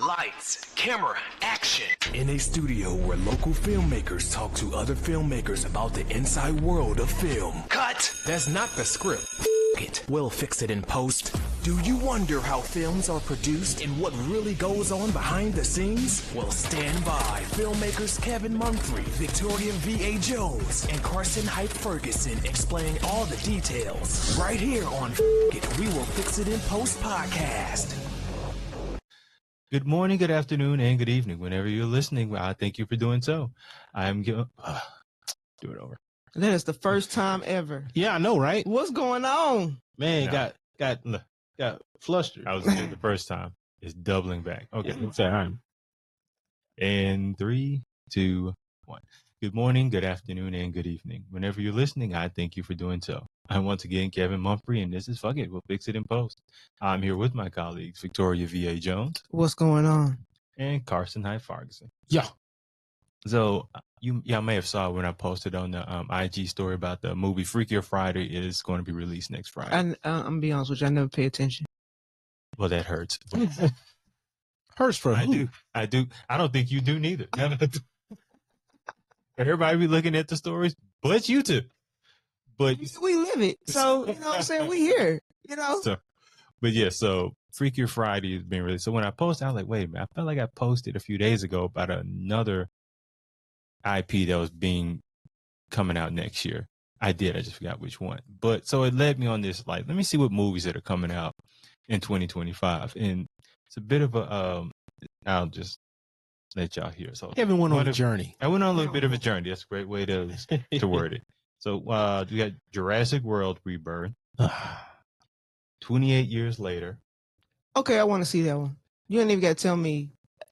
Lights, camera, action. In a studio where local filmmakers talk to other filmmakers about the inside world of film. Cut. That's not the script. It. We'll fix it in post. Do you wonder how films are produced and what really goes on behind the scenes? Well, stand by. Filmmakers Kevin Mumphrey, Victoria V.A. Jones, and Carson Hype Ferguson explain all the details. Right here on It. We Will Fix It in Post podcast. Good morning, good afternoon, and good evening. Whenever you're listening, I thank you for doing so. I'm do it over. That is the first time ever. Yeah, I know, right? What's going on? Man, got flustered. I was there the first time. It's doubling back. Okay, let's say I'm. And 3, 2, 1. Good morning, good afternoon, and good evening. Whenever you're listening, I thank you for doing so. I'm once again Kevin Mumphrey, and this is Fuck It, We'll Fix It in Post. I'm here with my colleagues, Victoria V.A. Jones. What's going on? And Carson Hype Ferguson. Yeah. So, y'all may have saw when I posted on the IG story about the movie Freakier Friday is going to be released next Friday. I'm gonna be honest with you, I never pay attention. Well, that hurts. Hurts for who? I do. I don't think you do neither. Everybody be looking at the stories, but you two. But We live it. So, you know what I'm saying? We here, you know? So Freakier Friday is being released. So when I posted, I was like, wait a minute, I felt like I posted a few days ago about another IP that was coming out next year. I did. I just forgot which one. But so it led me on this, like, let me see what movies that are coming out in 2025. And it's a bit of a, I'll just let y'all hear. So Kevin went on a journey. I went on a little bit of a journey. That's a great way to word it. So we got Jurassic World Rebirth. 28 years later. Okay, I want to see that one. You don't even got to tell me.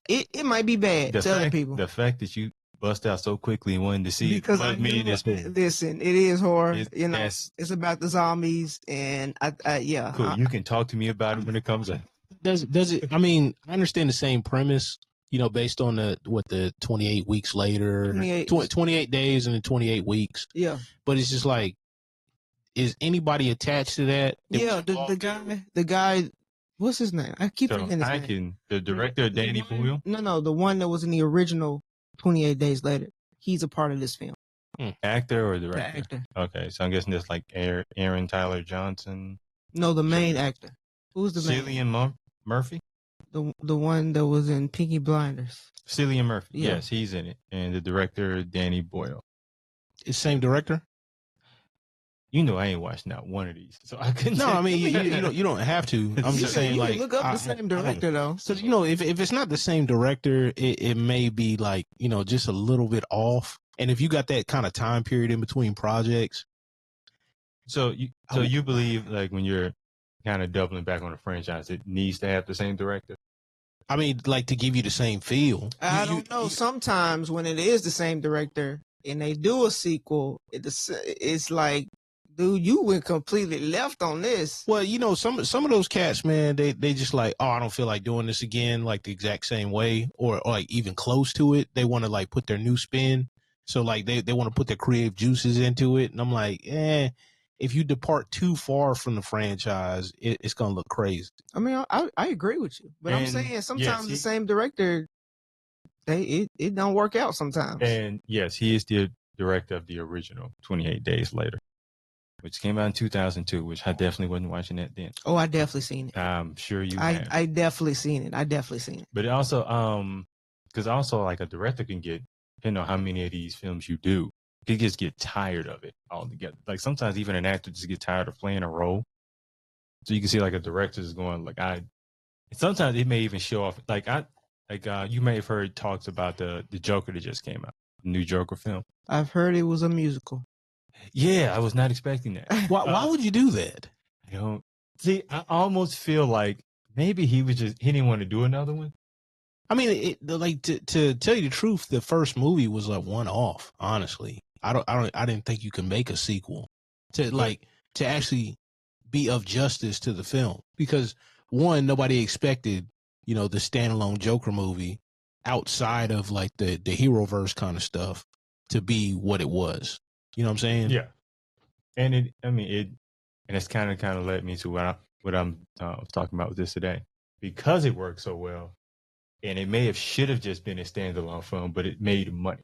It might be bad to other people. The fact that you bust out so quickly and wanted to see because it me this movie. Listen, it is horror. It's about the zombies, and yeah. Cool. You can talk to me about it when it comes out. Does it? I mean, I understand the same premise. You know, based on the 28 weeks later, 28 days and then 28 weeks. Yeah. But it's just like, is anybody attached to that? Yeah, the guy, what's his name? I keep forgetting his name. The director, Danny Boyle? No, the one that was in the original 28 Days Later. He's a part of this film. Actor or director? The actor. Okay, so I'm guessing that's like Aaron Tyler Johnson. No, the main actor. Who's the main? Cillian Murphy? The one that was in Peaky Blinders. Cillian Murphy. Yeah. Yes, he's in it. And the director, Danny Boyle. It's same director? You know I ain't watched not one of these, so I couldn't. No, I mean you don't have to. I'm just saying, you like, look up the same director though. So if it's not the same director, it may be like just a little bit off. And if you got that kind of time period in between projects, so you believe like when you're kind of doubling back on a franchise, it needs to have the same director? I mean, like to give you the same feel. I don't know. Sometimes when it is the same director and they do a sequel, it's like, dude, you went completely left on this. Well, some of those cats, man, they just like, oh, I don't feel like doing this again, like the exact same way, or like even close to it. They want to like put their new spin. So like they want to put their creative juices into it. And I'm like, if you depart too far from the franchise, it's going to look crazy. I mean, I agree with you, but I'm saying sometimes the same director, it don't work out sometimes. And yes, he is the director of the original 28 Days Later, which came out in 2002, which I definitely wasn't watching that then. Oh, I definitely seen it. I'm sure you have. I definitely seen it. But it also, because also like a director can get, depending on how many of these films you do, you just get tired of it altogether. Like sometimes even an actor just get tired of playing a role. So you can see like a director is going like sometimes it may even show off you may have heard talks about the Joker that just came out, the new Joker film. I've heard it was a musical. Yeah, I was not expecting that. Why would you do that? I don't see. I almost feel like maybe he didn't want to do another one. I mean, to tell you the truth, the first movie was like one off. Honestly, I didn't think you could make a sequel to actually be of justice to the film, because one, nobody expected the standalone Joker movie outside of like the Heroverse kind of stuff to be what it was. You know what I'm saying? Yeah. And it's kind of led me to what I'm talking about with this today, because it worked so well. and it may have should have just been a standalone film, but it made money.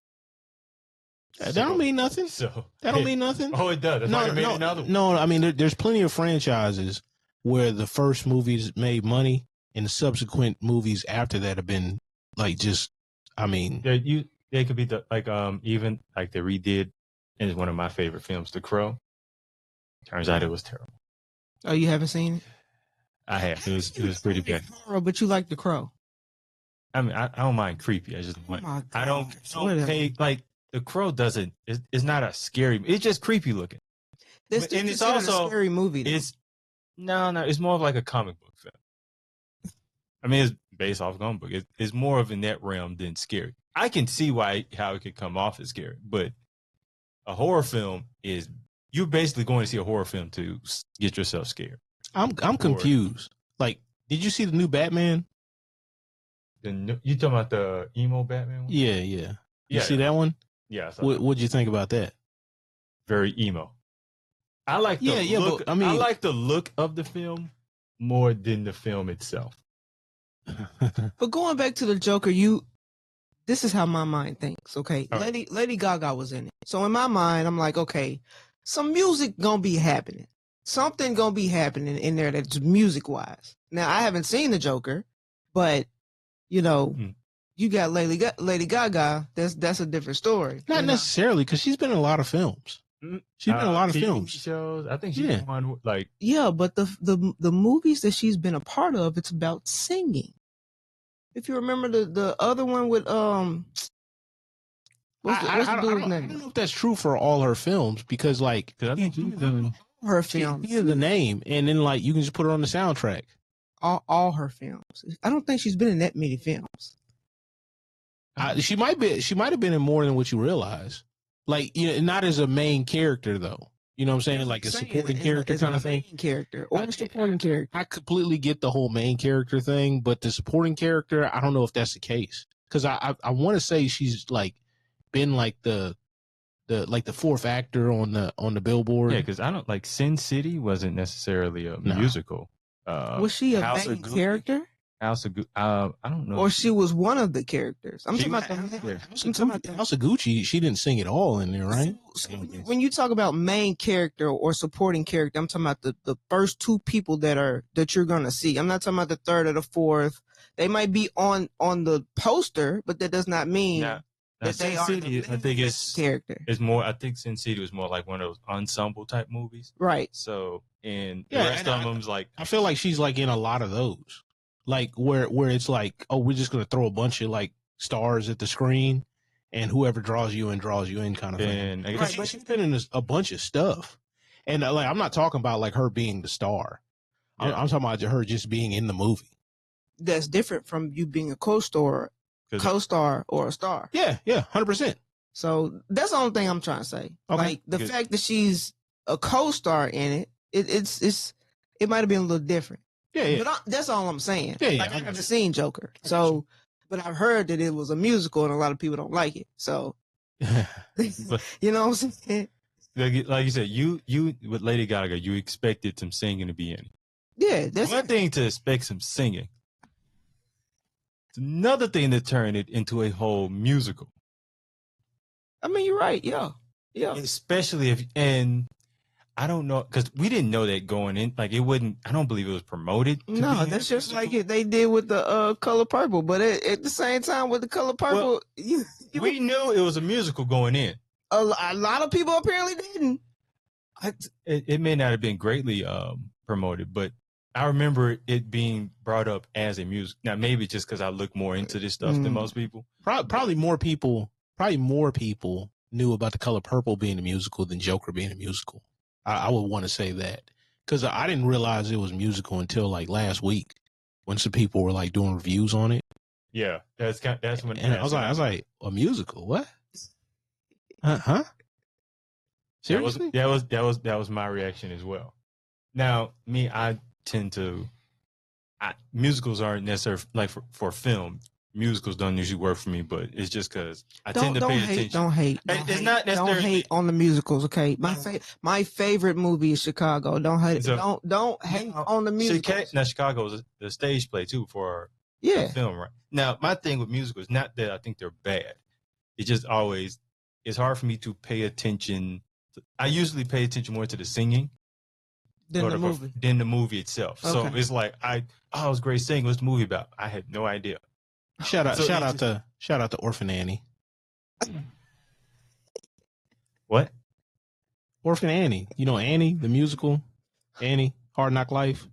That don't mean nothing. So That don't mean nothing. Oh, it does. That's why they made another one. No, I mean, there's plenty of franchises where the first movies made money and the subsequent movies after that have been like just, I mean, they could be even like they redid, and it's one of my favorite films, The Crow. Turns out it was terrible. Oh, you haven't seen it? I have. It was pretty bad. But you like The Crow. I mean, I don't mind creepy. I just want. my I don't Whatever. pay like The Crow doesn't. It's not a scary. It's just creepy looking. This And it's it's also a scary movie. Though. It's no. It's more of like a comic book film. I mean, it's based off a comic book. It's more of in that realm than scary. I can see how it could come off as scary, but a horror film is you're basically going to see a horror film to get yourself scared. I'm confused. Like, did you see the new Batman? You talking about the emo Batman one? Yeah. You see that one? Yeah. What'd you think about that? Very emo. I like the look. But, I mean, I like the look of the film more than the film itself. But going back to the Joker, this is how my mind thinks. Okay, right. Lady Gaga was in it, so in my mind, I'm like, okay, some music gonna be happening. Something gonna be happening in there that's music wise. Now I haven't seen the Joker, but you got Lady Gaga. That's a different story. Not necessarily, because she's been in a lot of films. She's been in a lot of films. Shows. I think she's one like. Yeah, but the movies that she's been a part of, it's about singing. If you remember the other one with what's the dude's name? I don't know if that's true for all her films, because like I think her films. Here's the name, and then like you can just put it on the soundtrack. All her films. I don't think she's been in that many films. She might have been in more than what you realize. Like, not as a main character though. You know what I'm saying? Like a supporting character kind of thing. Character or a supporting character. I completely get the whole main character thing, but the supporting character, I don't know if that's the case. Because I want to say she's like been like the fourth actor on the Billboard. Yeah, because I don't like Sin City wasn't necessarily a musical. Was she a main character? House of Gucci. I don't know. Or she was one of the characters. I'm talking about House of Gucci. She didn't sing it all in there, right? So when you talk about main character or supporting character, I'm talking about the first two people that you're gonna see. I'm not talking about the third or the fourth. They might be on the poster, but that does not mean that they are the I think it's character. It's more. I think Sin City was more like one of those ensemble type movies, right? So, and the rest of them's like. I feel like she's like in a lot of those. Like where it's like, oh, we're just gonna throw a bunch of like stars at the screen, and whoever draws you in kind of thing. Right, but she's been in a bunch of stuff, and like I'm not talking about like her being the star. Yeah. I'm talking about her just being in the movie. That's different from you being a co-star or a star. Yeah, 100%. So that's the only thing I'm trying to say. Okay. Like the fact that she's a co-star in it might have been a little different. Yeah. But that's all I'm saying. Yeah. Like, I haven't seen Joker, so but I've heard that it was a musical and a lot of people don't like it. So, you know what I'm saying? Like you said, you with Lady Gaga, you expected some singing to be in it. Yeah, that's one thing to expect some singing. It's another thing to turn it into a whole musical. I mean, you're right. Yeah. Especially and I don't know, because we didn't know that going in. Like, it wouldn't, I don't believe it was promoted. No, that's just like they did with the Color Purple. But at the same time, with the Color Purple, we knew it was a musical going in. A lot of people apparently didn't. It may not have been greatly promoted, but I remember it being brought up as a music. Now, maybe just because I look more into this stuff than most people. Probably more people knew about the Color Purple being a musical than Joker being a musical. I would want to say that, because I didn't realize it was musical until like last week when some people were like doing reviews on it. Yeah, that's when. And I was like, a musical? What? Huh? Seriously? That was my reaction as well. Now, me, I tend to musicals aren't necessarily like for film. Musicals don't usually work for me, but it's just because I tend to pay attention. Don't hate. Don't hate on the musicals, okay? My favorite movie is Chicago. Don't hate. Don't hate on the musicals. Now, Chicago is a stage play too for Yeah. film, right? Now, my thing with musicals is not that I think they're bad. It's just always, it's hard for me to pay attention. I usually pay attention more to the singing Then the movie. than the movie itself. So Okay. it's like, it was great singing. What's the movie about? I had no idea. Shout out So shout out to Orphan Annie. What? Orphan Annie. You know Annie, the musical? Annie, Hard Knock Life.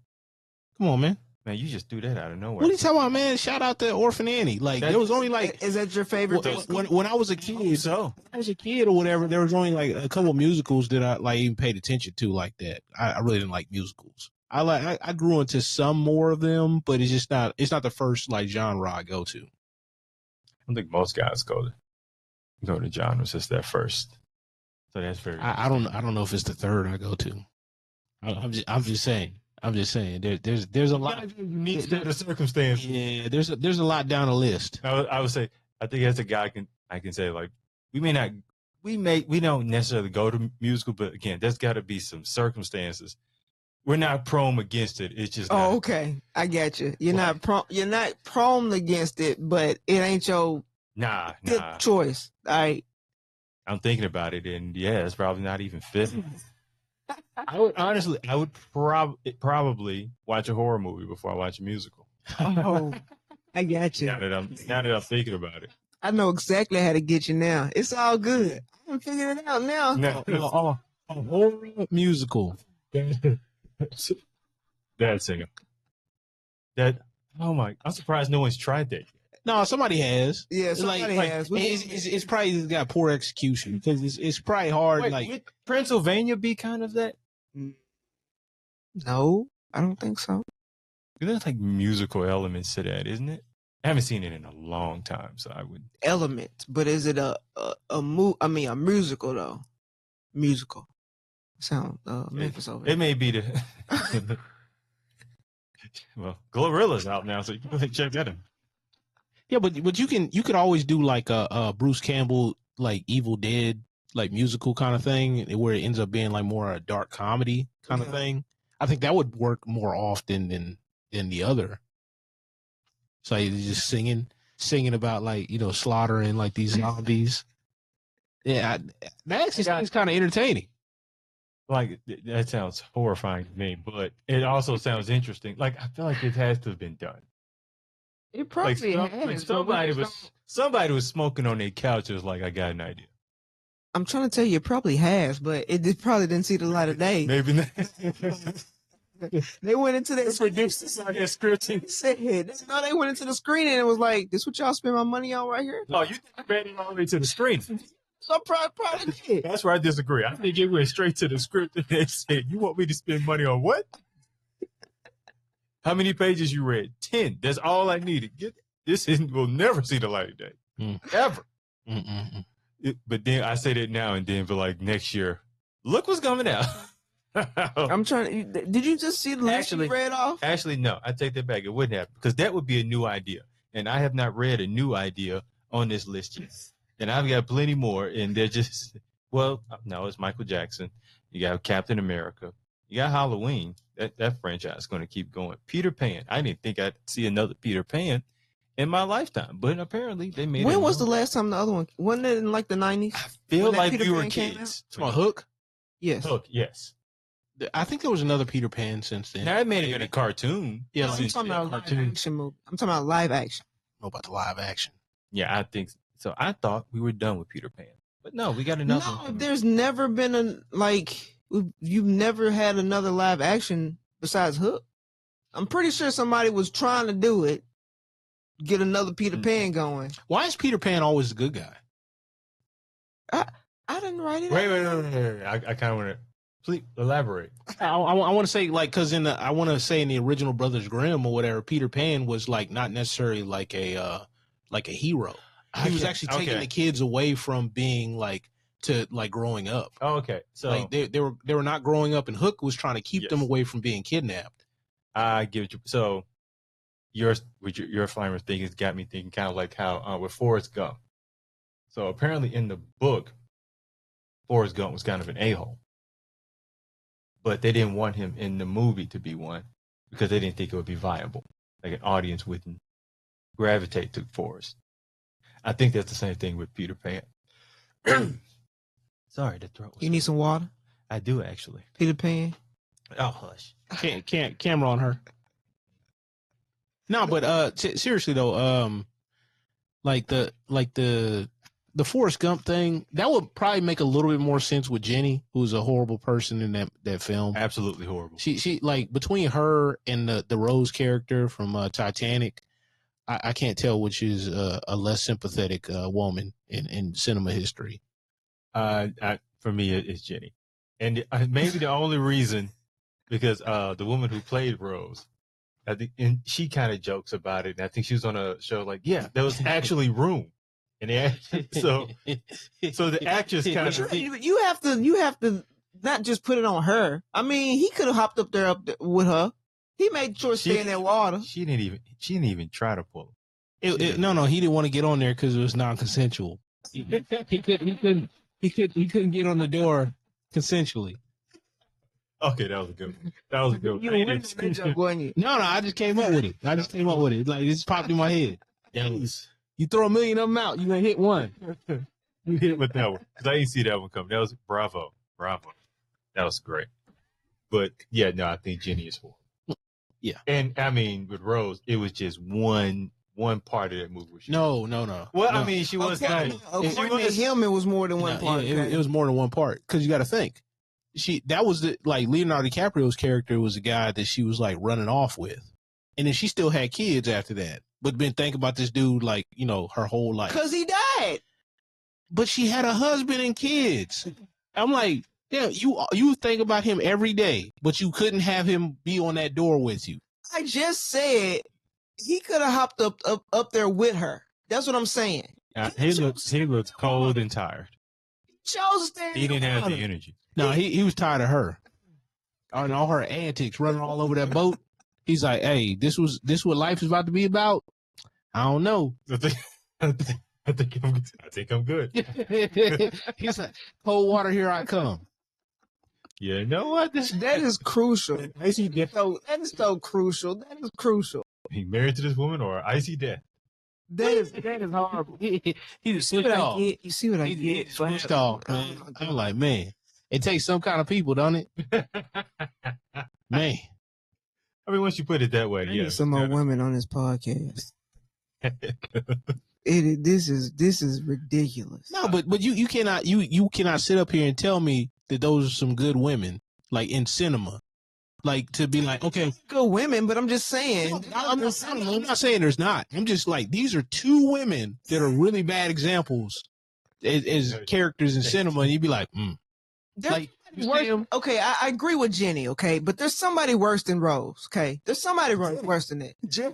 Come on, man. Man, you just threw that out of nowhere. What are you talking about, man? Shout out to Orphan Annie. Like, there was only like, Is that your favorite? when I was a kid, So I was a kid or whatever, there was only like a couple of musicals that I like even paid attention to like that. I really didn't like musicals. I grew into some more of them, but it's not the first like genre I go to. I don't think most guys go to genres. It's their first. So that's very. I don't know if it's the third I go to. I'm just saying. There's a lot. Unique set of circumstances. Yeah, there's a lot down the list. I would say, I think as a guy, I can say, like, we don't necessarily go to musical, but again, there's got to be some circumstances. We're not prone against it. It's just. Oh, okay. I get you. You're not prone against it, but it ain't your good choice. All right. I'm thinking about it, and yeah, it's probably not even fitting. I would probably watch a horror movie before I watch a musical. Oh, I got you. Now that I'm thinking about it. I know exactly how to get you now. It's all good. I'm figuring it out now. No, A horror musical. That singer. I'm surprised no one's tried that yet. No, somebody has. Yeah, somebody has. It's probably got poor execution because it's probably hard. Would Pennsylvania be kind of that? No, I don't think so. There's like musical elements to that, isn't it? I haven't seen it in a long time, so I would. Element, but is it a musical though? Musical. Sound Memphis over. It may be the. Well, Glorilla's out now, so you can check that in. Yeah, but you could always do like a Bruce Campbell like Evil Dead like musical kind of thing where it ends up being like more a dark comedy kind of thing. I think that would work more often than the other. So you're just singing about like, you know, slaughtering like these zombies. Yeah, that actually sounds kind of entertaining. Like, that sounds horrifying to me, but it also sounds interesting. Like, I feel like it has to have been done. It probably has. Somebody was smoking on their couch. It was like, I got an idea. I'm trying to tell you, it probably has, but it probably didn't see the light of day. Maybe not. They went into that producers on their scripting. No, they went into the screen and it was like, this what y'all spend my money on right here? Oh, you ran it all the way to the screen. So I probably did. That's where I disagree. I think it went straight to the script and they said, you want me to spend money on what? How many pages you read? 10. That's all I needed. Will never see the light of day. Ever. But then I say that now and then for like next year, look what's coming out. I'm trying to, did you just see the list you read off? Actually, no, I take that back. It wouldn't happen because that would be a new idea. And I have not read a new idea on this list yet. And I've got plenty more. And they're just, well, no, it's Michael Jackson. You got Captain America. You got Halloween. That franchise is going to keep going. Peter Pan. I didn't think I'd see another Peter Pan in my lifetime, but apparently they made it. When was the last time the other one? Wasn't it in like the 90s? I feel like we were kids. It's my Hook? Yes. Hook, yes. I think there was another Peter Pan since then. Now it made it in a cartoon. Yeah, I'm talking about live action movie. I'm talking about live action. I don't know about the live action. Yeah, I think so. I thought we were done with Peter Pan, but no, we got another one. No, there's never been you've never had another live action besides Hook. I'm pretty sure somebody was trying to do it, get another Peter Pan going. Why is Peter Pan always the good guy? I didn't write it. Wait. I kind of want to. Please elaborate. I want to say like because I want to say in the original Brothers Grimm or whatever, Peter Pan was like not necessarily like a hero. He was actually taking the kids away from being like to like growing up. Oh, okay. So like they were not growing up, and Hook was trying to keep them away from being kidnapped. I get you. So your flavor thing has got me thinking kind of like how with Forrest Gump. So apparently in the book, Forrest Gump was kind of an a-hole. But they didn't want him in the movie to be one because they didn't think it would be viable. Like an audience wouldn't gravitate to Forrest. I think that's the same thing with Peter Pan. Sorry, the throat was You need some water? I do actually. Peter Pan? Oh, hush. Can't camera on her. No, but seriously though, like the Forrest Gump thing, that would probably make a little bit more sense with Jenny, who's a horrible person in that film. Absolutely horrible. She like between her and the Rose character from Titanic, I can't tell which is a less sympathetic woman in cinema history. For me, it's Jenny, and maybe the only reason because the woman who played Rose, I think, and she kind of jokes about it. And I think she was on a show like, yeah, there was actually room, and so the actress kind of You have to not just put it on her. I mean, he could have hopped up there with her. He made sure to stay in that water. She didn't even try to pull it. No, he didn't want to get on there because it was non-consensual. He couldn't get on the door consensually. Okay, that was a good one. That was a good one. You were winning that joke, wasn't you? No, I just came up with it. Like, it just popped in my head. You throw 1 million of them out, you gonna hit one. You hit with that one. Because I didn't see that one coming. That was bravo. That was great. But yeah, no, I think Jenny is horrible. Yeah. And I mean, with Rose, it was just one part of that movie. No. Well, no. I mean, she was kind of. According to him, it was more than one part. It was more than one part. Because you got to think. That was like Leonardo DiCaprio's character was a guy that she was like running off with. And then she still had kids after that. But been thinking about this dude like, her whole life. Because he died. But she had a husband and kids. I'm like, yeah, you think about him every day, but you couldn't have him be on that door with you. I just said he could have hopped up there with her. That's what I'm saying. He looks cold and tired. He chose to stay. He didn't have the energy. No, he was tired of her and all her antics, running all over that boat. He's like, hey, this what life is about to be about? I don't know. I think I'm good. He's like, cold water, here I come. Yeah, you know what? That is crucial. That is so crucial. That is crucial. He married to this woman or icy death? That is horrible. He just switched off. You see what I He get? switched off, man. I'm like, man, it takes some kind of people, don't it? Man. I mean, once you put it that way, I yeah. need some more women on this podcast. This is ridiculous. No, but you cannot sit up here and tell me that those are some good women, like in cinema, like to be like, okay, good women, but I'm just saying. I'm not saying there's not. I'm just like, these are two women that are really bad examples as characters in cinema, and you'd be like, like. Okay, I agree with Jenny, okay, but there's somebody worse than Rose, okay? There's somebody worse than that. Yeah.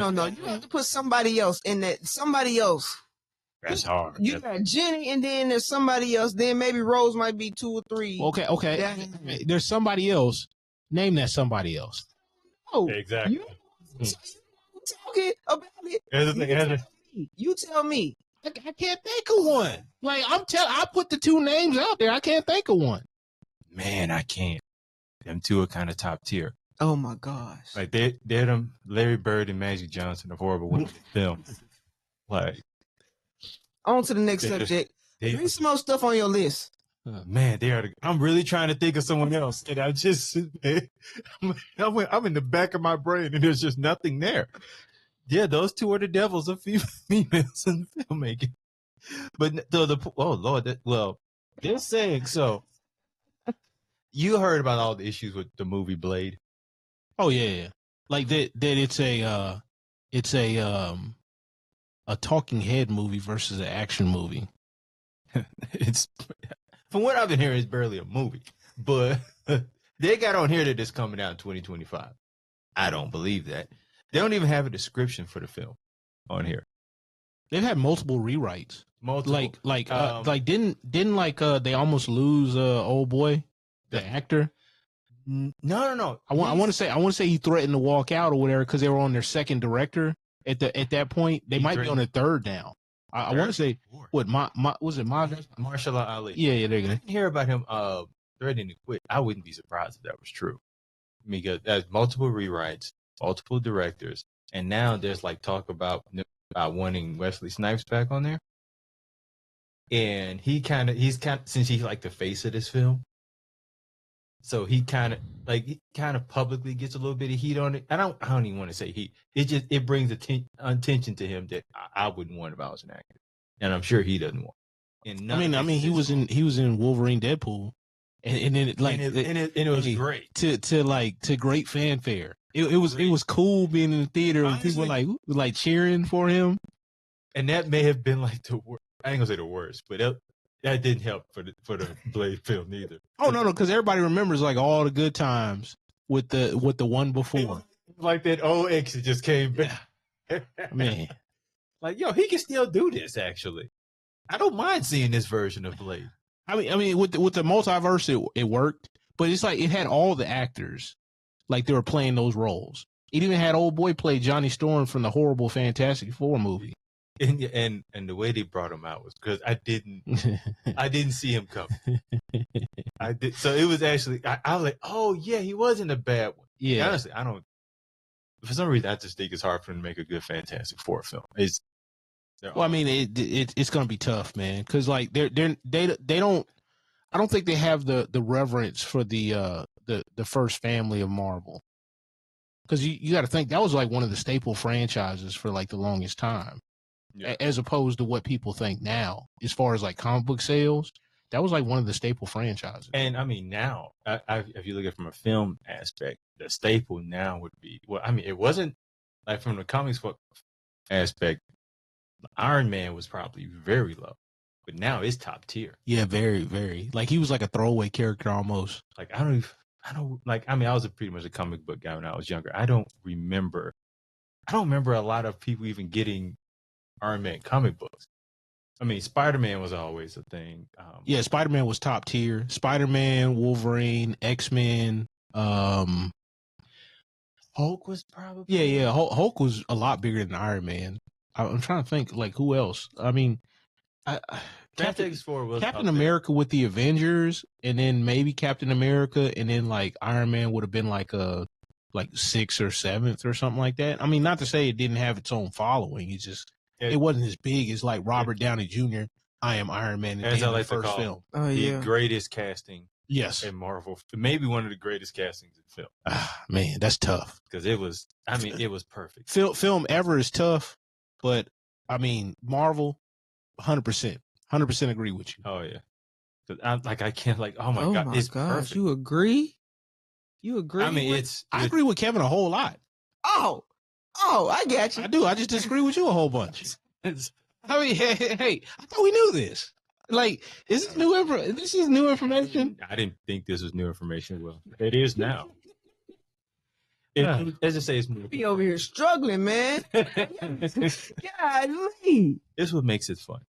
No, you have to put somebody else in that. Somebody else. That's hard. You got Jenny, and then there's somebody else. Then maybe Rose might be 2 or 3. Okay. There's somebody else. Name that somebody else. Oh, exactly. You talking about it? You tell me. I can't think of one. Like I put the 2 names out there. I can't think of one. Man, I can't. Them 2 are kind of top tier. Oh my gosh! Like they're them Larry Bird and Magic Johnson of horrible women in film. Like on to the next subject. Read some more stuff on your list. Man, I'm really trying to think of someone else, and I just I'm in the back of my brain, and there's just nothing there. Yeah, those 2 are the devils of females in filmmaking. But oh Lord, they're saying so. You heard about all the issues with the movie Blade? Oh yeah. Like that it's a talking head movie versus an action movie. It's from what I've been hearing, it's barely a movie. But they got on here that it's coming out in 2025. I don't believe that. They don't even have a description for the film on here. They've had multiple rewrites. Multiple. Like didn't they almost lose old boy, the actor? No. I want to say he threatened to walk out or whatever because they were on their second director at that point. They might be on their third now. I want to say what was it Marshall Ali? Yeah, they're gonna hear about him threatening to quit. I wouldn't be surprised if that was true. Because there's multiple rewrites, multiple directors. and now there's like talk about wanting Wesley Snipes back on there. And he's kind of since he's like the face of this film, so he kind of publicly gets a little bit of heat on it. I don't even want to say heat. It brings attention to him that I wouldn't want if I was an actor, and I'm sure he doesn't want. And I mean, he was in Wolverine, Deadpool, and then it was great to great fanfare. It was cool being in the theater and people were like cheering for him, and that may have been like the worst. I ain't gonna say the worst, but that didn't help for the Blade film either. Oh no, because everybody remembers like all the good times with the one before. Like that old exit just came back. Man, like yo, he can still do this. Actually, I don't mind seeing this version of Blade. I mean, with the multiverse, it worked, but it's like it had all the actors, like they were playing those roles. It even had old boy play Johnny Storm from the horrible Fantastic Four movie. And the way they brought him out was because I didn't see him coming. I did, so it was actually I was like, oh yeah, he wasn't a bad one. Yeah, honestly, I don't. For some reason, I just think it's hard for him to make a good Fantastic Four film. I mean, it's gonna be tough, man, because like they don't. I don't think they have the reverence for the first family of Marvel, because you got to think that was like one of the staple franchises for like the longest time. Yeah. As opposed to what people think now, as far as like comic book sales, that was like one of the staple franchises. And I mean, now, if you look at it from a film aspect, the staple now would be, well, I mean, it wasn't like from the comics book aspect, Iron Man was probably very low, but now it's top tier. Yeah, very, very. Like he was like a throwaway character almost. Like I was pretty much a comic book guy when I was younger. I don't remember a lot of people even getting Iron Man comic books. I mean, Spider-Man was always a thing. Yeah, Spider-Man was top tier. Spider-Man, Wolverine, X-Men. Hulk was probably. Yeah. Hulk was a lot bigger than Iron Man. I'm trying to think, like, who else? I mean, Captain America with the Avengers, and then maybe Captain America, and then like Iron Man would have been like a 6th or 7th or something like that. I mean, not to say it didn't have its own following. It wasn't as big as like Robert Downey Jr. I am Iron Man in the first film. Oh, yeah. The greatest casting, yes, in Marvel, maybe one of the greatest castings in film. Man, that's tough because it was perfect. Film ever is tough, but I mean Marvel, 100% agree with you. Oh yeah, because I can't oh my god, it's perfect. You agree? I mean, I agree with Kevin a whole lot. Oh, I get you. I do. I just disagree with you a whole bunch. I mean, hey, I thought we knew this. Like, is this new This is new information. I didn't think this was new information. Well, it is now. As I say, it's new. Be over here struggling, man. Golly. This is what makes it fun.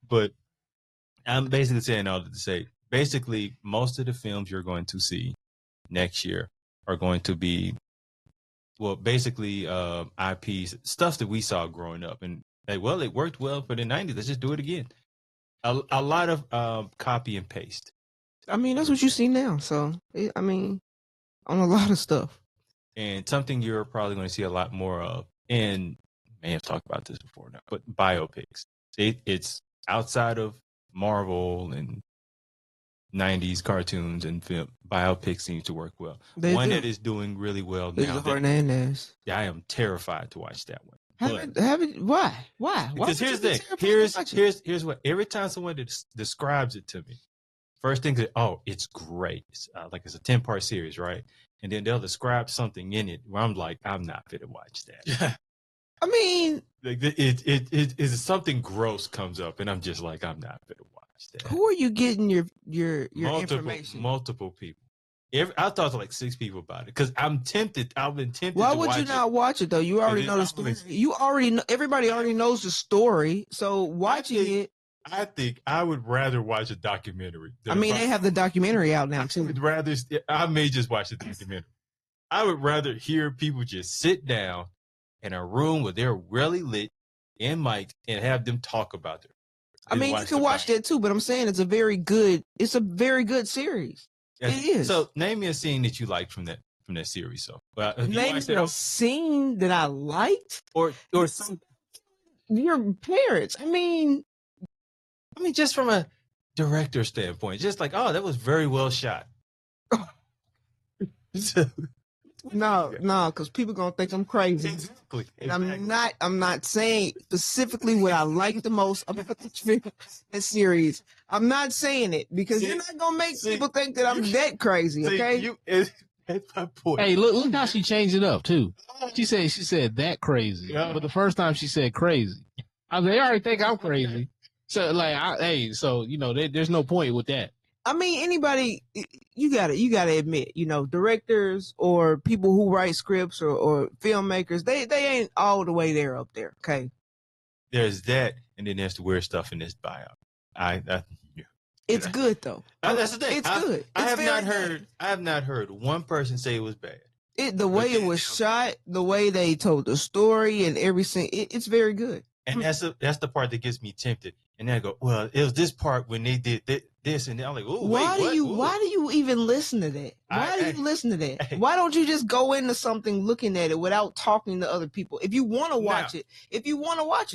But I'm basically saying all that to say, basically, most of the films you're going to see next year are going to be, well, basically IPs, stuff that we saw growing up. And like, well, it worked well for the 90s. Let's just do it again. A lot of copy and paste. I mean, that's what you see now. So, I mean, on a lot of stuff. And something you're probably going to see a lot more of, and may have talked about this before now, but biopics. It's outside of Marvel and 90s cartoons and film. Biopics seem to work well. One that is doing really well now. Hernandez. I am terrified to watch that one. Why? Because here's the thing. Here's what. Every time someone describes it to me, first thing is, oh, it's great. It's, like it's a 10-part series, right? And then they'll describe something in it where I'm like, I'm not fit to watch that. I mean, like it is something gross comes up, and I'm just like, I'm not fit to watch that. Who are you getting your information? Multiple people. I talked to like 6 people about it because I'm tempted. I've been tempted. Why would you not watch it though? You already know the story. You already know. Everybody already knows the story. So watching it. I think I would rather watch a documentary. I mean, they have the documentary out now too. I may just watch the documentary. I would rather hear people just sit down in a room where they're really lit and mic'd and have them talk about it. I mean, you can watch that too, but I'm saying it's a very good series. It is. So name me a scene that you liked from from that series. So, well, if you Name watched me a it, scene that I liked. or some, Your parents. I mean, just from a director standpoint, just like, oh, that was very well shot. no, because people gonna think I'm crazy. Exactly. And I'm not saying specifically what I like the most about this film and series. I'm not saying it because you're not gonna make people think that I'm that crazy, okay? That's my point. Hey, look how she changed it up too. She said that crazy, but the first time she said crazy, I was like, they already think I'm crazy. So so there's no point with that. I mean, anybody, you gotta admit, directors or people who write scripts or filmmakers, they ain't all the way there up there. Okay. There's that, and then there's the weird stuff in this bio. It's good though. That's the thing. It's good. I It's have not heard one person say it was bad. The way it was shot, the way they told the story, and everything, it's very good. And that's the part that gets me tempted. And then I go, well, it was this part when they did this, and then I'm like, oh, why do you even listen to that? Why do you listen to that? Why don't you just go into something looking at it without talking to other people? If you want to watch it,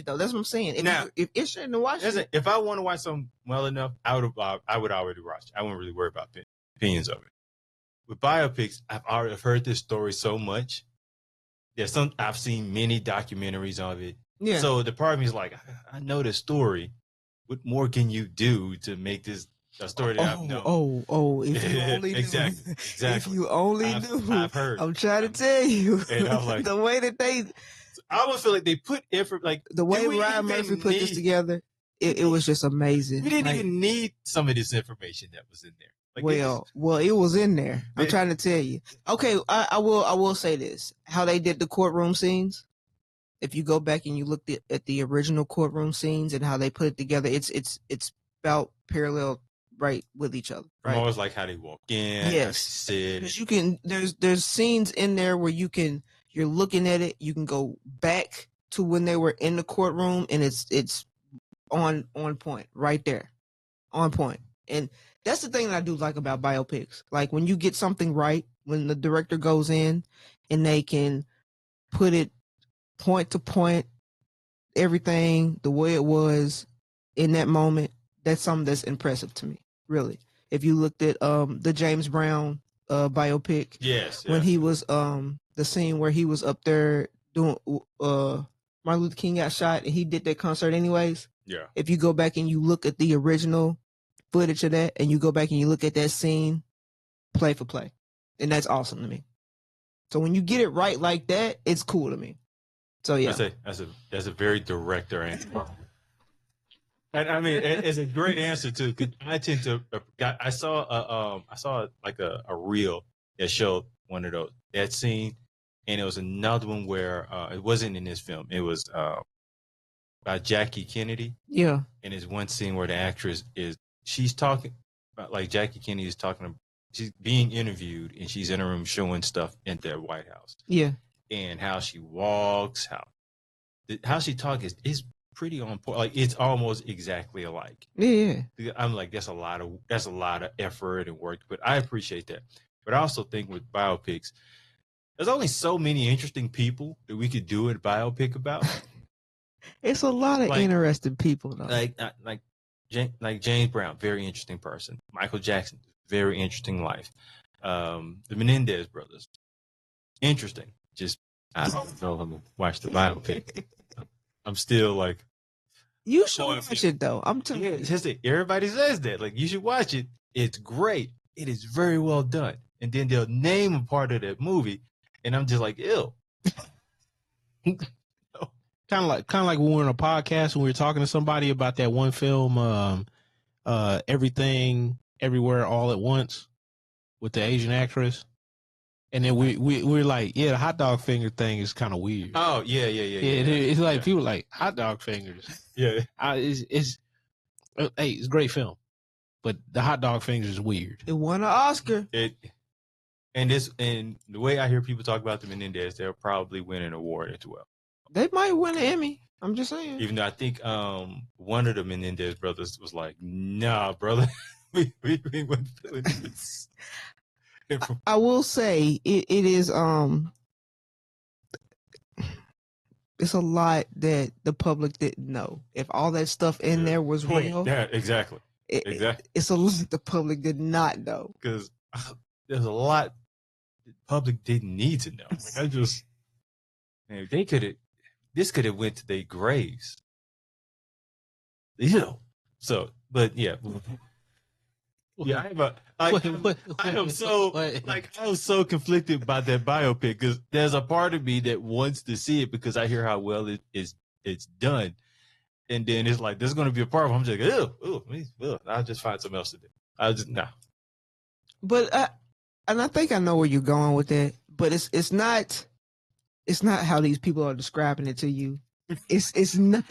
though, that's what I'm saying. If it's shouldn't to watch it, if I want to watch something well enough, I would already watch it. I wouldn't really worry about opinions of it. With biopics, I've heard this story so much. I've seen many documentaries of it. Yeah. So the part of me is like, I know the story. What more can you do to make this a story that I've known? If you only knew. Exactly. If you only knew. I've heard. I'm trying to tell you. And I'm like, the way that they. I almost feel like they put effort, like the way Ryan Murphy put this together. It was just amazing. We didn't even need some of this information that was in there. Like well, it was in there. I'm trying to tell you. Okay, I will say this: how they did the courtroom scenes. If you go back and you look at the original courtroom scenes and how they put it together, it's about parallel right with each other. Right? I'm always like how they walk in. Yes, because you can. There's scenes in there where you're looking at it. You can go back to when they were in the courtroom, and it's on point right there, on point. And that's the thing that I do like about biopics. Like when you get something right, when the director goes in and they can put it point to point, everything the way it was in that moment, that's something that's impressive to me, really. If you looked at the James Brown biopic, when he was the scene where he was up there doing Martin Luther King got shot and he did that concert anyways. Yeah. If you go back and you look at the original footage of that and you go back and you look at that scene play for play, and that's awesome to me. So when you get it right like that, it's cool to me. So yeah, that's a very director answer, and I mean it's a great answer too. Cause I tend to I saw like a reel that showed one of that scene, and it was another one where it wasn't in this film. It was about Jackie Kennedy. Yeah, and there's one scene where the actress she's talking about, like Jackie Kennedy is talking. She's being interviewed, and she's in a room showing stuff in their White House. Yeah. And how she walks, how she talks is pretty on point. Like it's almost exactly alike. Yeah. I'm like, that's a lot of effort and work, but I appreciate that. But I also think with biopics, there's only so many interesting people that we could do a biopic about. It's a lot of interesting people, though. Like James Brown, very interesting person. Michael Jackson, very interesting life. The Menendez brothers, interesting. Just I don't know. I'm gonna watch the biopic. I'm still like, you should watch it though. I'm telling you. Just everybody says that. Like you should watch it. It's great. It is very well done. And then they'll name a part of that movie, and I'm just like, ew. Kind of like when we were on a podcast and we were talking to somebody about that one film, Everything, Everywhere, All at Once, with the Asian actress. And then we're like, yeah, the hot dog finger thing is kind of weird. Oh yeah. It's like people like hot dog fingers. Yeah, it's a great film, but the hot dog fingers is weird. It won an Oscar. And the way I hear people talk about the Menendez, they'll probably win an award as well. They might win an Emmy. I'm just saying. Even though I think one of the Menendez brothers was like, nah, brother, we wasn't feeling this. I will say it is it's a lot that the public didn't know. If all that stuff in there was real, Yeah, exactly. It's a lot the public did not know. Because there's a lot the public didn't need to know. Like, man, this could have went to their graves. You know. So, but yeah. Yeah, I am so conflicted by that biopic because there's a part of me that wants to see it because I hear how well it's done, and then it's like there's going to be a part of I'm just like, I'll just find something else to do. I'll just nah. But I think I know where you're going with that. But it's not how these people are describing it to you. It's not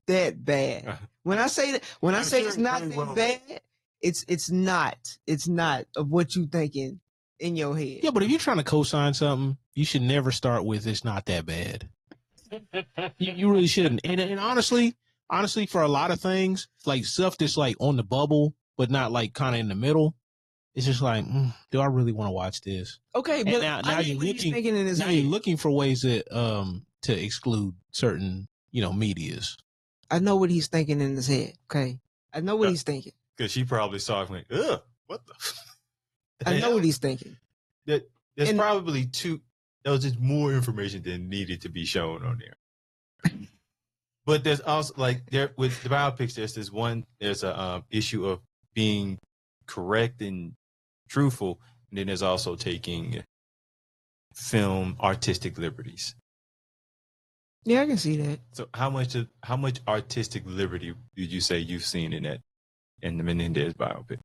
that bad. When I say it's not that bad, it's not of what you thinking in your head. Yeah, but if you're trying to co-sign something, you should never start with "it's not that bad." You really shouldn't. And honestly, for a lot of things, like stuff that's like on the bubble, but not like kind of in the middle, it's just like, do I really want to watch this? Okay, but now you're looking for ways that to exclude certain medias. I know what he's thinking in his head. Okay, I know what he's thinking. Because she probably saw it and went, ugh, what the? I know what he's thinking. There's probably there was just more information than needed to be shown on there. But there's also like with the biopics, there's a issue of being correct and truthful, and then there's also taking film artistic liberties. Yeah, I can see that. So how much artistic liberty did you say you've seen in the Menendez biopic?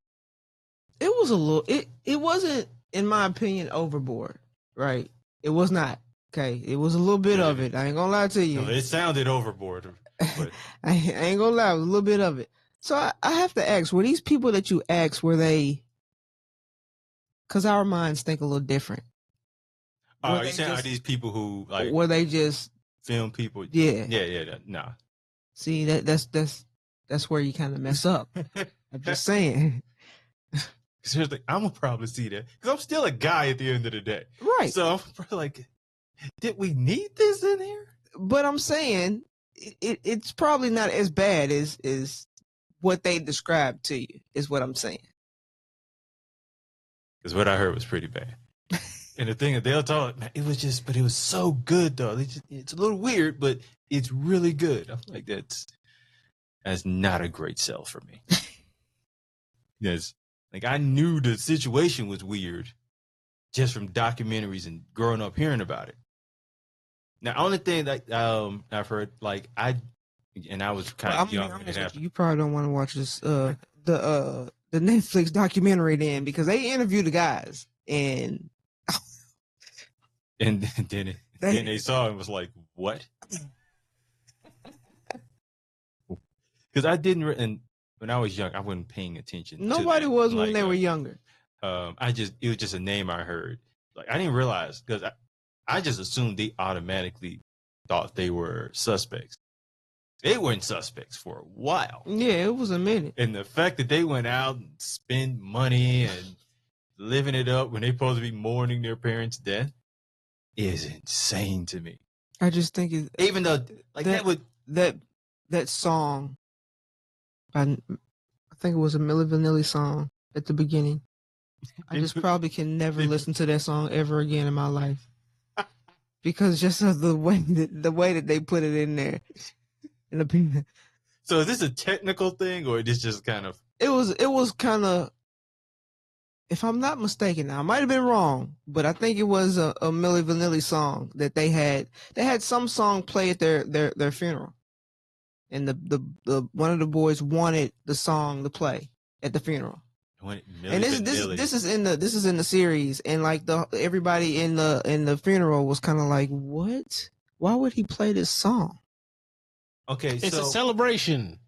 It was a little. It wasn't, in my opinion, overboard. Right? It was not. Okay, it was a little bit of it. I ain't gonna lie to you. No, it sounded overboard. But I ain't gonna lie, it was a little bit of it. So I have to ask: were these people that you asked, were they? Because our minds think a little different. Are you saying are these people who like? Were they just film people? Yeah. Nah. See that's where you kind of mess up. I'm just saying. Seriously, I'm gonna probably see that because I'm still a guy at the end of the day, right? So I'm probably like, did we need this in here? But I'm saying it's probably not as bad as what they described to you. Is what I'm saying. Because what I heard was pretty bad. And the thing that they'll talk, man, it was so good though. It's a little weird, but it's really good. I'm like, that's not a great sell for me. Yes. Like I knew the situation was weird just from documentaries and growing up hearing about it. Now, only thing that I've heard, like I was kind of young. You probably don't want to watch this the Netflix documentary then because they interview the guys and then they saw it and was like, what? Because I didn't, and when I was young, I wasn't paying attention. Nobody was when like, they were younger. It was just a name I heard. Like I didn't realize because I just assumed they automatically thought they were suspects. They weren't suspects for a while. Yeah, it was a minute. And the fact that they went out and spent money and living it up when they're supposed to be mourning their parents' death is insane to me. I just think it, even though like that song, I think it was a Milli Vanilli song at the beginning. I just probably can never listen to that song ever again in my life because just of the way that they put it in there. So is this a technical thing or is this just kind of? It was kind of. If I'm not mistaken, now I might have been wrong, but I think it was a Milli Vanilli song that they had. They had some song play at their funeral, and the one of the boys wanted the song to play at the funeral. And this is in the series, and like everybody in the funeral was kind of like, what? Why would he play this song? Okay, it's a celebration.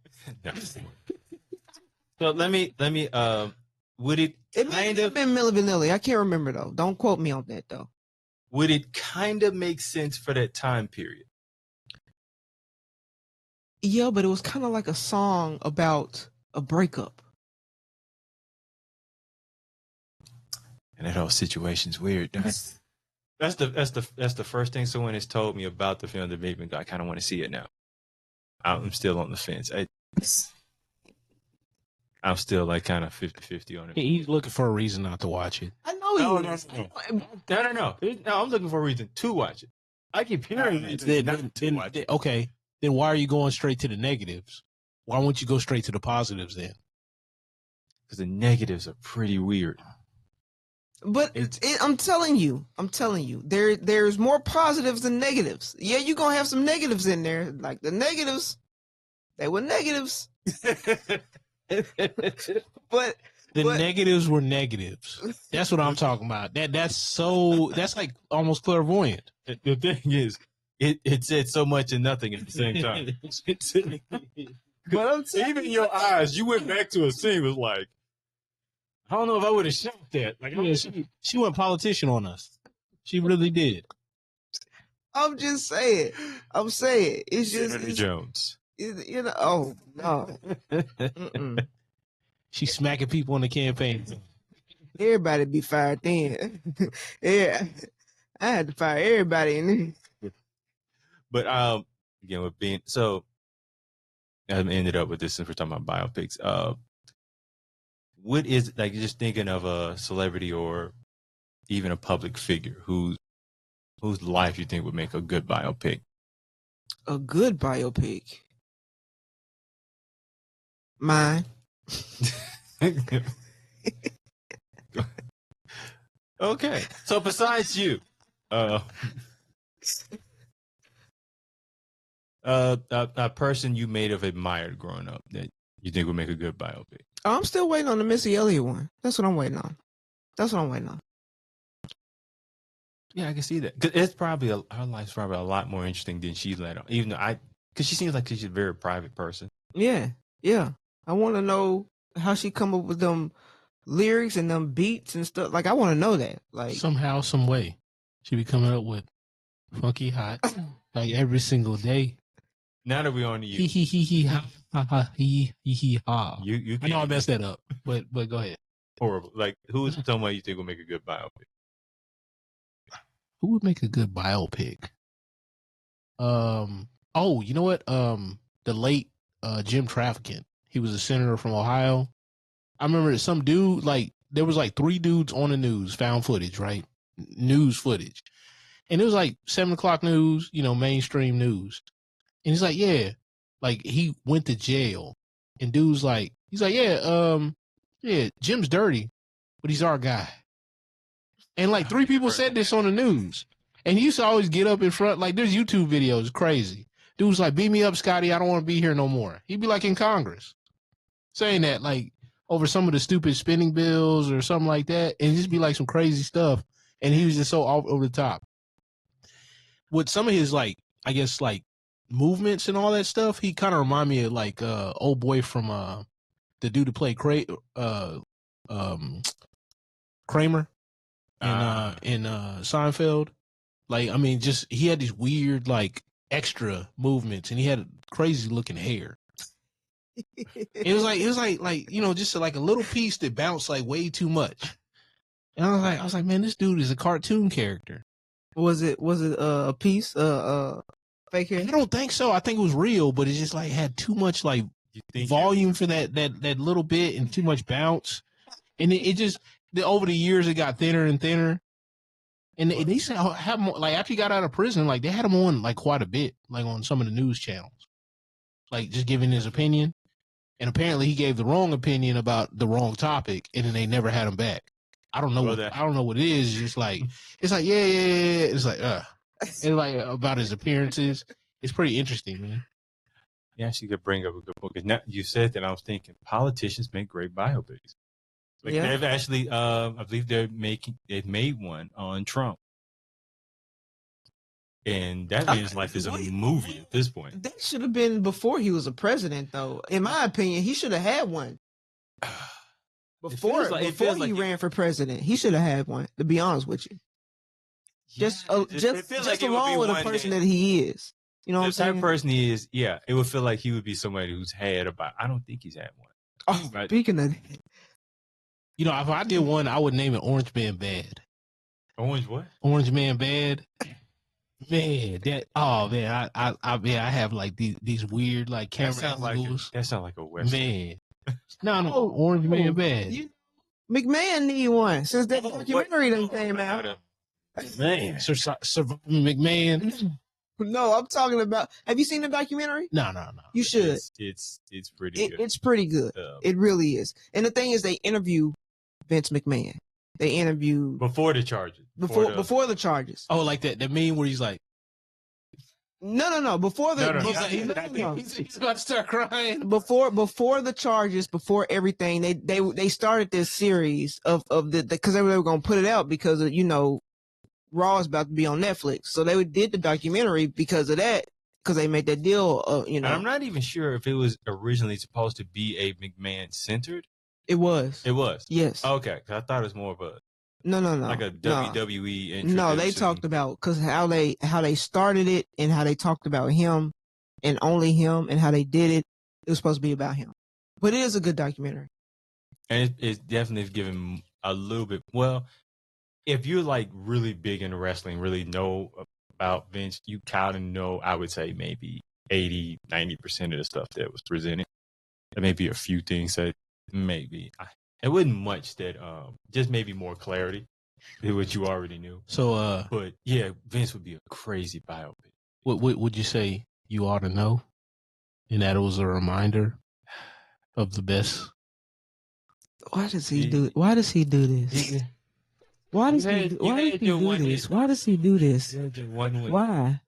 So let me would it might have been Milli Vanilli? I can't remember though. Don't quote me on that though. Would it kind of make sense for that time period? Yeah, but it was kind of like a song about a breakup. And that whole situation's weird. That's the first thing someone has told me about the film that made me go, I kind of want to see it now. I'm still on the fence. I'm still like kind of 50-50 on it. He's looking for a reason not to watch it. I know he is. No. I'm looking for a reason to watch it. I keep hearing it. Okay, then why are you going straight to the negatives? Why won't you go straight to the positives then? Because the negatives are pretty weird. But I'm telling you, there's more positives than negatives. Yeah, you're gonna have some negatives in there. Like the negatives, they were negatives. but negatives were negatives. That's what I'm talking about. That's like almost clairvoyant. The thing is, it said so much and nothing at the same time. But I'm saying, even in your eyes, you went back to a scene was like, I don't know if I would have shot that. Like, yeah, she went politician on us. She really did. I'm just saying. It's just Henry Jones. You know. Oh no. She's smacking people in the campaign. Everybody be fired then. Yeah, I had to fire everybody in there. But again, with being so, I ended up with this since we're talking about biopics. What is like just thinking of a celebrity or even a public figure whose life you think would make a good biopic? A good biopic. Mine. Okay. So besides you, a person you may have admired growing up that you think would make a good biopic? I'm still waiting on the Missy Elliott one. That's what I'm waiting on. Yeah, I can see that. 'Cause it's probably her life's probably a lot more interesting than she's let on. Even though because she seems like she's a very private person. Yeah. I want to know how she come up with them lyrics and them beats and stuff. Like I want to know that. Like somehow, some way, she be coming up with funky hot like every single day. Now that we're on to you, he ha ha he ha. You I know I messed that up, but go ahead. Horrible. Like who's someone you think will make a good biopic? Who would make a good biopic? Oh, you know what? The late Jim Traficant. He was a senator from Ohio. I remember some dude, like, there was like 3 dudes on the news, found footage, right? News footage. And it was like 7 o'clock news, mainstream news. And he's like, yeah, like he went to jail. And dude's like, yeah, Jim's dirty, but he's our guy. And like 3 people said this on the news. And he used to always get up in front, like there's YouTube videos, crazy. Dude's like, beat me up, Scotty, I don't want to be here no more. He'd be like in Congress saying that, like, over some of the stupid spending bills or something like that. And just be like some crazy stuff. And he was just so all over the top. With some of his, like, I guess, like, movements and all that stuff, he kind of remind me of, like, old boy from the dude who played Kramer in Seinfeld. Like, I mean, just he had these weird, like, extra movements, and he had crazy looking hair. It was like just like a little piece that bounced like way too much. And I was like, man, this dude is a cartoon character. Was it a piece fake hair? I don't think so. I think it was real, but it just like had too much like volume for that little bit and too much bounce. And it just over the years it got thinner and thinner. And they used to have more, like after he got out of prison, like they had him on like quite a bit, like on some of the news channels, like just giving his opinion. And apparently he gave the wrong opinion about the wrong topic, and then they never had him back. I don't know what it is. It's like yeah. It's like it's like about his appearances. It's pretty interesting, man. Yeah, she could bring up a good book. Now you said that, I was thinking politicians make great biopics. Like they've actually, I believe they've made one on Trump, and that means life is a movie at this point. That should have been before he was a president, though. In my opinion, he should have had one before he ran for president. He should have had one. To be honest with you, just along with the person that he is. You know what I'm saying? The type of person he is, yeah, it would feel like he would be somebody who's had about. I don't think he's had one. Oh, speaking of that. You know, if I did one, I would name it Orange Man Bad. Orange what? Orange Man Bad. Man, I have like these weird like camera angles. That sounds like a western. Man, no, Orange Man Bad. McMahon need one since that documentary done came out. Man, Surviving McMahon. No, I'm talking about. Have you seen the documentary? No. You should. It's pretty good. It's pretty good. It really is. And the thing is, they interview Vince McMahon. They interview before the charges. Before the charges. Oh, like that meme where he's like, no. Before the he's about to start crying. Before the charges, before everything, they started this series of the because they were going to put it out because of, Raw is about to be on Netflix, so they did the documentary because of that, because they made that deal. And I'm not even sure if it was originally supposed to be a McMahon centered. It was. It was. Yes. Okay, because I thought it was more of a no, like a WWE introduction. No, they talked about because how they started it and how they talked about him and only him and how they did it. It was supposed to be about him, but it is a good documentary. And it's definitely given a little bit. Well, if you're like really big into wrestling, really know about Vince, you kind of know, I would say maybe 80-90% of the stuff that was presented. There may be a few things that maybe it wasn't much that just maybe more clarity than what you already knew. So but yeah, Vince would be a crazy biopic. What would you say you ought to know? And that it was a reminder of the best. Why does he do this? Why does he do this? Why does he do this? Why?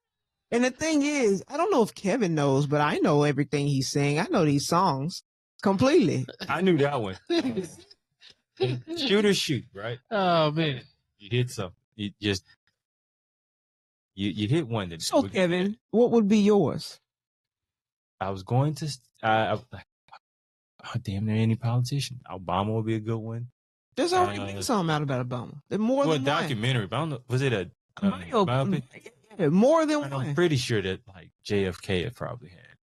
And the thing is, I don't know if Kevin knows, but I know everything he's saying. I know these songs completely. I knew that one. Shoot or shoot, right? Oh man, you hit something. You just you hit one. So Kevin, what would be yours? I was going to. Damn near any politician. Obama would be a good one. There's already been something out about Obama. There's more than one. Documentary. But I don't know. Was it a biopic? Yeah, more than one. I'm pretty sure that like JFK had probably had.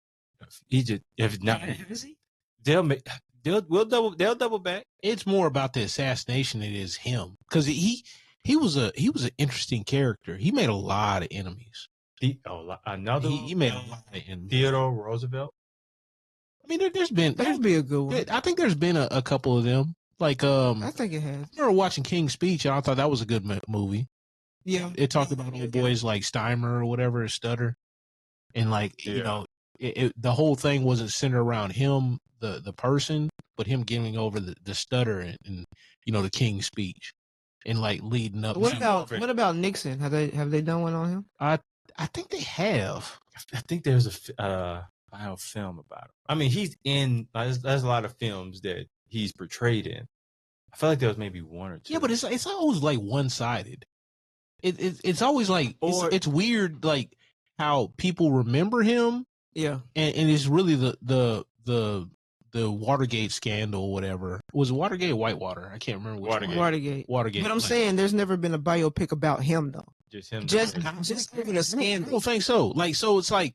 He just if not, they'll double back. It's more about the assassination than it is him, because he was an interesting character. He made a lot of enemies. He made a lot of enemies. Theodore Roosevelt. I mean, that'd be a good one. I think there's been a couple of them. Like I think it has. I remember watching King's Speech, and I thought that was a good movie. Yeah, it talked about old boys like Steimer or whatever, Stutter, and like the whole thing wasn't centered around him, the person, but him giving over the stutter and the King's Speech, and like leading up. What about Nixon? Have they done one on him? I think they have. I think there's a biofilm about him. I mean, he's in. There's a lot of films that he's portrayed in. I feel like there was maybe one or two. Yeah, but it's always like one sided. It's always like it's weird, like how people remember him. Yeah, and it's really the Watergate scandal, or whatever. Was it Watergate or Whitewater? I can't remember. Watergate. Watergate. But I'm saying there's never been a biopic about him though. Just him. Just even a scandal. I don't think so. Like, so it's like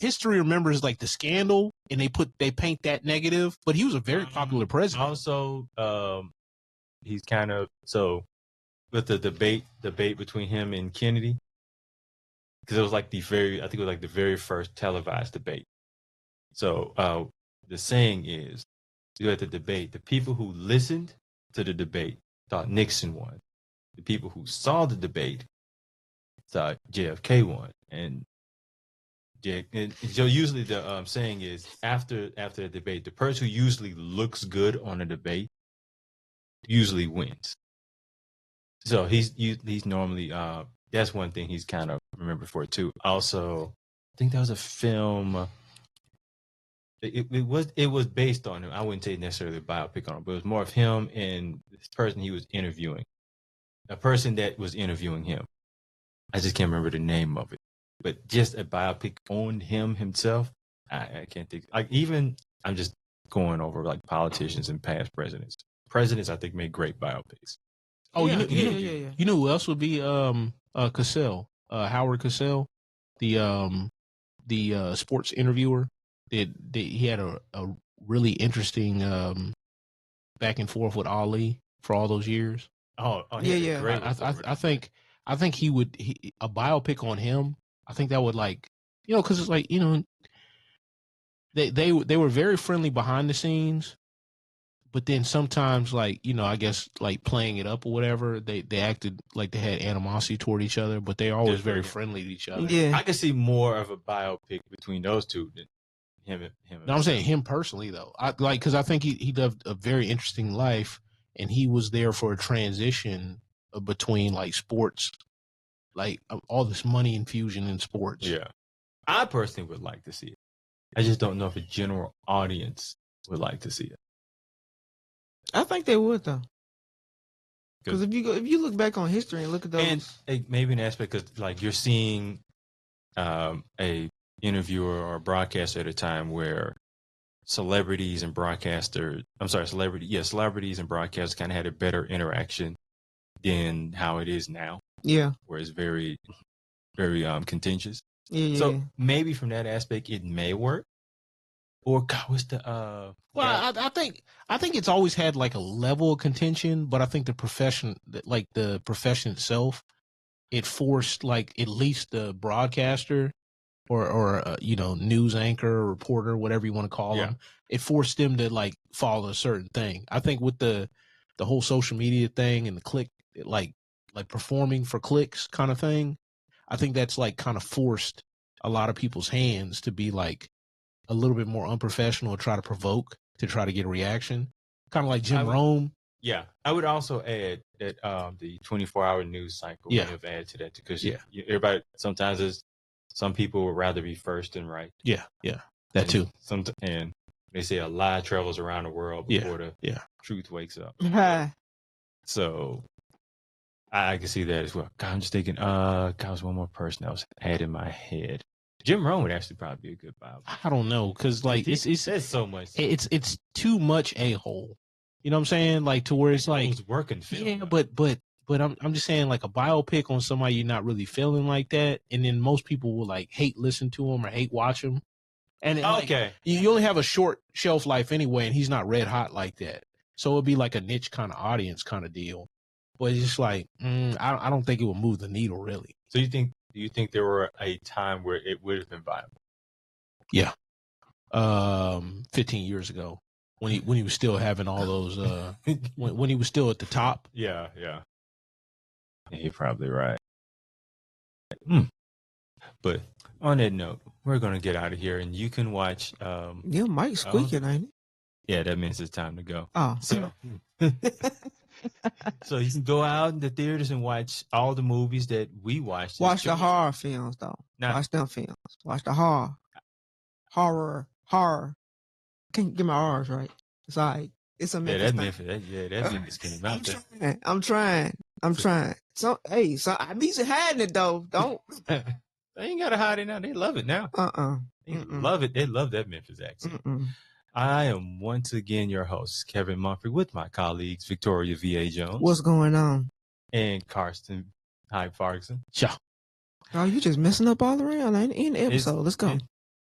history remembers like the scandal, and they paint that negative. But he was a very popular president. Also, he's kind of with the debate between him and Kennedy, because it was like the very first televised debate. So the saying is, at the debate, the people who listened to the debate thought Nixon won. The people who saw the debate thought JFK won. And so usually the saying is, after the debate, the person who usually looks good on a debate usually wins. So he's normally that's one thing he's kind of remembered for too. Also, I think there was a film. It was based on him. I wouldn't say necessarily a biopic on him, but it was more of him and this person he was interviewing. A person that was interviewing him. I just can't remember the name of it. But just a biopic on him himself, I can't think. Like, even I'm just going over like politicians and past presidents. Presidents, I think, made great biopics. Oh, yeah. You know who else would be Cosell, Howard Cosell, the sports interviewer. He had a really interesting back and forth with Ali for all those years. Yeah. Great. I think a biopic on him. I think that would because it's they were very friendly behind the scenes, but then sometimes I guess playing it up or whatever, they acted like they had animosity toward each other, but they're always very friendly to each other. Yeah. I could see more of a biopic between those two than him. No, I'm saying him personally though. Because I think he lived a very interesting life, and he was there for a transition between sports, all this money infusion in sports. Yeah, I personally would like to see it. I just don't know if a general audience would like to see it. I think they would though. Because if you look back on history and look at those, and maybe an aspect because you're seeing a interviewer or a broadcaster at a time where celebrities and broadcasters kind of had a better interaction than how it is now. Yeah, where it's very, very contentious. Yeah. So maybe from that aspect, it may work. Or God, what's the I think it's always had a level of contention, but I think the profession itself, it forced at least the broadcaster or news anchor, reporter, whatever you want to call them, it forced them to follow a certain thing. I think with the whole social media thing and the click performing for clicks kind of thing, I think that's kind of forced a lot of people's hands to be a little bit more unprofessional or try to provoke to try to get a reaction. Kind of like Jim Rome. Yeah. I would also add that the 24-hour news cycle may have added to that because everybody sometimes some people would rather be first than right. Yeah. That too. And they say a lie travels around the world before the truth wakes up. So I can see that as well. God, I'm just thinking, God, was one more person I had in my head. Jim Rome would actually probably be a good Bible. I don't know, because it says so much. It's too much a-hole. You know what I'm saying? To where it's working film. Yeah, but I'm just saying a biopic on somebody you're not really feeling like that, and then most people will hate listen to him or hate watch him. And you only have a short shelf life anyway, and he's not red hot like that. So it'll be a niche kind of audience kind of deal. But it's just I don't think it will move the needle really. So do you think there were a time where it would have been viable? Yeah. 15 years ago when he was still having all those when he was still at the top. Yeah. You're probably right. But on that note, we're gonna get out of here, and you can watch. Your mic's squeaking, ain't it? Yeah, that means it's time to go. Oh, so so you can go out in the theaters and watch all the movies that we watched. Watch the horror films, though. Watch them films. Watch the horror. Can't get my R's right. It's all right. It's a Memphis. That Memphis came out there. I'm trying. So I be hiding it though. Don't. They ain't gotta hide it now. They love it now. They love it. They love that Memphis accent. I am once again your host, Kevin Mumphrey, with my colleagues, Victoria V.A. Jones. What's going on? And Karsten Hyde Fargson. Ciao. Oh, you just messing up all around. In the episode. Let's go.